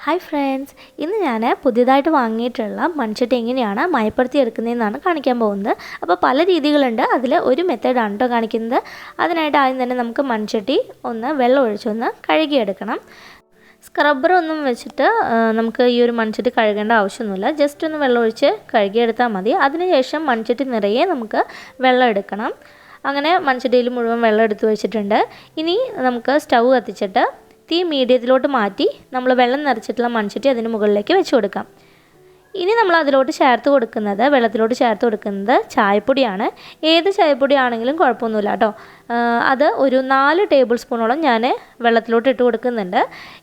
Hi friends, ഇന്ന് ഞാൻ പുതിയതായിട്ട് വാങ്ങിയിട്ടുള്ള മൺചട്ടി എങ്ങനെയാണ് മയപ്പെടുത്തി എടുക്കുന്നതെന്നാണ് കാണിക്കാൻ പോകുന്നത്. അപ്പോൾ പല രീതികളുണ്ട്, അതിൽ ഒരു മെത്തേഡാണ് കേട്ടോ കാണിക്കുന്നത്. അതിനായിട്ട് ആദ്യം തന്നെ നമുക്ക് മൺചട്ടി ഒന്ന് വെള്ളം ഒഴിച്ചൊന്ന് കഴുകിയെടുക്കണം. സ്ക്രബ്ബറൊന്നും വെച്ചിട്ട് നമുക്ക് ഈ ഒരു മൺചട്ടി കഴുകേണ്ട ആവശ്യമൊന്നുമില്ല. ജസ്റ്റ് ഒന്ന് വെള്ളം ഒഴിച്ച് കഴുകിയെടുത്താൽ മതി. അതിനുശേഷം മൺചട്ടി നിറയെ നമുക്ക് വെള്ളം എടുക്കണം. അങ്ങനെ മൺചട്ടിയിൽ മുഴുവൻ വെള്ളം എടുത്ത് വെച്ചിട്ടുണ്ട്. ഇനി നമുക്ക് സ്റ്റൗ കത്തിച്ചിട്ട് തീ മീഡിയത്തിലോട്ട് മാറ്റി നമ്മൾ വെള്ളം നിറച്ചിട്ടുള്ള മൺചട്ടി അതിന് മുകളിലേക്ക് വെച്ച് കൊടുക്കാം. ഇനി നമ്മൾ അതിലോട്ട് വെള്ളത്തിലോട്ട് ചേർത്ത് കൊടുക്കുന്നത് ചായപ്പൊടിയാണ്. ഏത് ചായപ്പൊടി ആണെങ്കിലും കുഴപ്പമൊന്നുമില്ല കേട്ടോ. അത് ഒരു 4 ടേബിൾ സ്പൂണോളം ഞാൻ വെള്ളത്തിലോട്ട് ഇട്ട് കൊടുക്കുന്നുണ്ട്.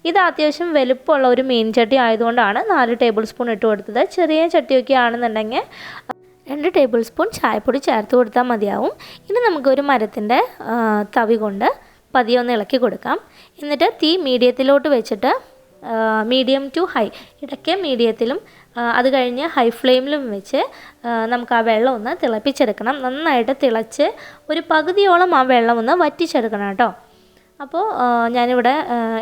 ഇത് അത്യാവശ്യം വലുപ്പമുള്ള ഒരു മീൻ ചട്ടി ആയതുകൊണ്ടാണ് 4 ടേബിൾ സ്പൂൺ ഇട്ട് കൊടുത്തത്. ചെറിയ ചട്ടിയൊക്കെ ആണെന്നുണ്ടെങ്കിൽ 2 ടേബിൾ സ്പൂൺ ചായപ്പൊടി ചേർത്ത് കൊടുത്താൽ മതിയാവും. ഇനി നമുക്കൊരു മരത്തിൻ്റെ തവി കൊണ്ട് പതിയെ ഒന്ന് ഇളക്കി കൊടുക്കാം. എന്നിട്ട് തീ മീഡിയത്തിലോട്ട് വെച്ചിട്ട് മീഡിയം ടു ഹൈ, ഇടയ്ക്ക് മീഡിയത്തിലും അത് കഴിഞ്ഞ് ഹൈ ഫ്ലെയിമിലും വെച്ച് നമുക്ക് ആ വെള്ളം ഒന്ന് തിളപ്പിച്ചെടുക്കണം. നന്നായിട്ട് തിളച്ച് ഒരു പകുതിയോളം ആ വെള്ളം ഒന്ന് വറ്റിച്ചെടുക്കണം കേട്ടോ. അപ്പോൾ ഞാനിവിടെ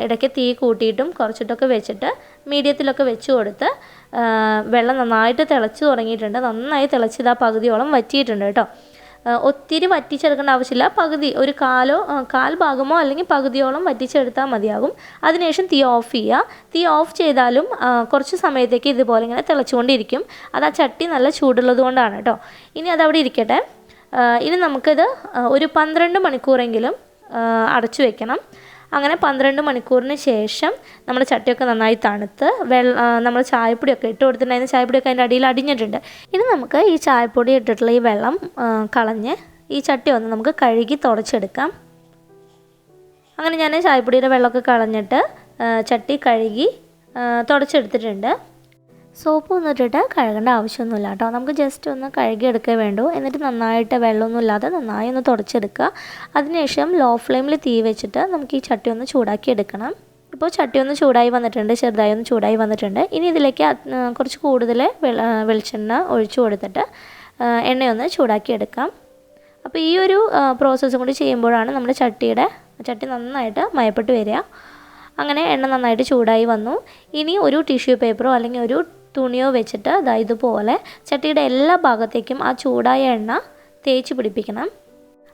ഇടയ്ക്ക് തീ കൂട്ടിയിട്ടും കുറച്ചിട്ടൊക്കെ വെച്ചിട്ട് മീഡിയത്തിലൊക്കെ വെച്ച് കൊടുത്ത് വെള്ളം നന്നായിട്ട് തിളച്ച് തുടങ്ങിയിട്ടുണ്ട്. നന്നായി തിളച്ച് ആ പകുതിയോളം വറ്റിയിട്ടുണ്ട് കേട്ടോ. ഒത്തിരി വറ്റിച്ചെടുക്കേണ്ട ആവശ്യമില്ല. പകുതി, ഒരു കാൽ ഭാഗമോ അല്ലെങ്കിൽ പകുതിയോളം വറ്റിച്ചെടുത്താൽ മതിയാകും. അതിനുശേഷം തീ ഓഫ് ചെയ്യുക. തീ ഓഫ് ചെയ്താലും കുറച്ച് സമയത്തേക്ക് ഇതുപോലെ ഇങ്ങനെ തിളച്ചുകൊണ്ടിരിക്കും. അത് ആ ചട്ടി നല്ല ചൂടുള്ളത് കൊണ്ടാണ് കേട്ടോ. ഇനി അതവിടെ ഇരിക്കട്ടെ. ഇനി നമുക്കിത് ഒരു 12 മണിക്കൂറെങ്കിലും അടച്ചു വെക്കണം. അങ്ങനെ 12 മണിക്കൂറിന് ശേഷം നമ്മുടെ ചട്ടിയൊക്കെ നന്നായി തണുത്ത് നമ്മൾ ചായപ്പൊടിയൊക്കെ ഇട്ട് കൊടുത്തിട്ടുണ്ടായിരുന്ന ചായപ്പൊടിയൊക്കെ അതിൻ്റെ അടിയിൽ അടിഞ്ഞിട്ടുണ്ട്. ഇനി നമുക്ക് ഈ ചായപ്പൊടി ഇട്ടിട്ടുള്ള ഈ വെള്ളം കളഞ്ഞ് ഈ ചട്ടി ഒന്ന് നമുക്ക് കഴുകി തുടച്ചെടുക്കാം. അങ്ങനെ ഞാൻ ചായപ്പൊടിയുടെ വെള്ളമൊക്കെ കളഞ്ഞിട്ട് ചട്ടി കഴുകി തുടച്ചെടുത്തിട്ടുണ്ട്. സോപ്പ് ഒന്നും ഇട്ടിട്ട് കഴുകേണ്ട ആവശ്യമൊന്നുമില്ല കേട്ടോ. നമുക്ക് ജസ്റ്റ് ഒന്ന് കഴുകിയെടുക്കേ വേണ്ടൂ. എന്നിട്ട് നന്നായിട്ട് വെള്ളമൊന്നും ഇല്ലാതെ നന്നായി ഒന്ന് തുടച്ചെടുക്കുക. അതിനുശേഷം ലോ ഫ്ലെയിമിൽ തീ വെച്ചിട്ട് നമുക്ക് ഈ ചട്ടി ഒന്ന് ചൂടാക്കി എടുക്കണം. ഇപ്പോൾ ചട്ടി ഒന്ന് ചൂടായി വന്നിട്ടുണ്ട്, ചെറുതായി ഒന്ന് ചൂടായി വന്നിട്ടുണ്ട്. ഇനി ഇതിലേക്ക് കുറച്ച് കൂടുതൽ വെളിച്ചെണ്ണ ഒഴിച്ചു കൊടുത്തിട്ട് എണ്ണയൊന്ന് ചൂടാക്കി എടുക്കാം. അപ്പോൾ ഈ ഒരു പ്രോസസ്സും കൂടി ചെയ്യുമ്പോഴാണ് നമ്മുടെ ചട്ടി നന്നായിട്ട് മയപ്പെട്ട് വരിക. അങ്ങനെ എണ്ണ നന്നായിട്ട് ചൂടായി വന്നു. ഇനി ഒരു ടിഷ്യൂ പേപ്പറോ അല്ലെങ്കിൽ ഒരു തുണിയോ വെച്ചിട്ട് ഇതുപോലെ ചട്ടിയുടെ എല്ലാ ഭാഗത്തേക്കും ആ ചൂടായ എണ്ണ തേച്ച് പിടിപ്പിക്കണം.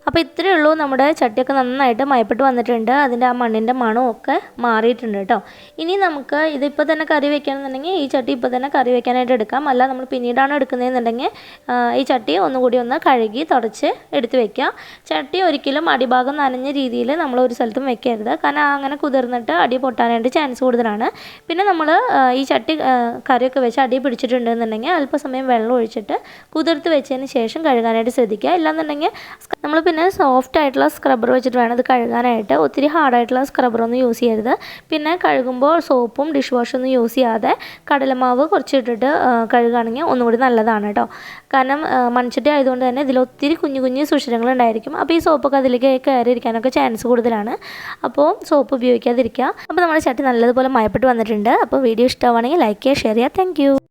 അപ്പോൾ ഇത്രയേ ഉള്ളൂ. നമ്മുടെ ചട്ടിയൊക്കെ നന്നായിട്ട് മയപ്പെട്ട് വന്നിട്ടുണ്ട്. അതിൻ്റെ ആ മണ്ണിൻ്റെ മണമൊക്കെ മാറിയിട്ടുണ്ട് കേട്ടോ. ഇനി നമുക്ക് ഇതിപ്പോൾ തന്നെ കറി വെക്കുകയാണെന്നുണ്ടെങ്കിൽ ഈ ചട്ടി ഇപ്പോൾ തന്നെ കറി വെക്കാനായിട്ട് എടുക്കാം. അല്ല നമ്മൾ പിന്നീടാണ് എടുക്കുന്നതെന്നുണ്ടെങ്കിൽ ഈ ചട്ടി ഒന്നുകൂടി ഒന്ന് കഴുകി തുടച്ച് എടുത്ത് വെക്കുക. ചട്ടി ഒരിക്കലും അടിഭാഗം നനഞ്ഞ രീതിയിൽ നമ്മൾ ഒരു സ്ഥലത്തും വെക്കരുത്. കാരണം അങ്ങനെ കുതിർന്നിട്ട് അടി പൊട്ടാനായിട്ട് ചാൻസ് കൂടുതലാണ്. പിന്നെ നമ്മൾ ഈ ചട്ടി കറിയൊക്കെ വെച്ച് അടി പിടിച്ചിട്ടുണ്ടെന്നുണ്ടെങ്കിൽ അല്പസമയം വെള്ളം ഒഴിച്ചിട്ട് കുതിർത്ത് വെച്ചതിന് ശേഷം കഴുകാനായിട്ട് ശ്രദ്ധിക്കുക. ഇല്ലാന്നുണ്ടെങ്കിൽ നമ്മൾ പിന്നെ സോഫ്റ്റ് ആയിട്ടുള്ള സ്ക്രബ്ബർ വെച്ചിട്ട് വേണം ഇത് കഴുകാനായിട്ട്. ഒത്തിരി ഹാർഡായിട്ടുള്ള സ്ക്രബ്ബറൊന്നും യൂസ് ചെയ്യരുത്. പിന്നെ കഴുകുമ്പോൾ സോപ്പും ഡിഷ് വാഷൊന്നും യൂസ് ചെയ്യാതെ കടലമാവ് കുറച്ചിട്ടിട്ട് കഴുകുകയാണെങ്കിൽ ഒന്നുകൂടി നല്ലതാണ് കേട്ടോ. കാരണം മൺചട്ടി ആയതുകൊണ്ട് തന്നെ ഇതിൽ ഒത്തിരി കുഞ്ഞു കുഞ്ഞു സുഷിരങ്ങളുണ്ടായിരിക്കും. അപ്പോൾ ഈ സോപ്പൊക്കെ അതിലേക്ക് കയറിയിരിക്കാനൊക്കെ ചാൻസ് കൂടുതലാണ്. അപ്പോൾ സോപ്പ് ഉപയോഗിക്കാതിരിക്കുക. അപ്പോൾ നമ്മുടെ ചട്ടി നല്ലതുപോലെ മയപ്പെട്ട് വന്നിട്ടുണ്ട്. അപ്പോൾ വീഡിയോ ഇഷ്ടമാണെങ്കിൽ ലൈക്ക് ചെയ്യുക, ഷെയർ ചെയ്യുക. താങ്ക്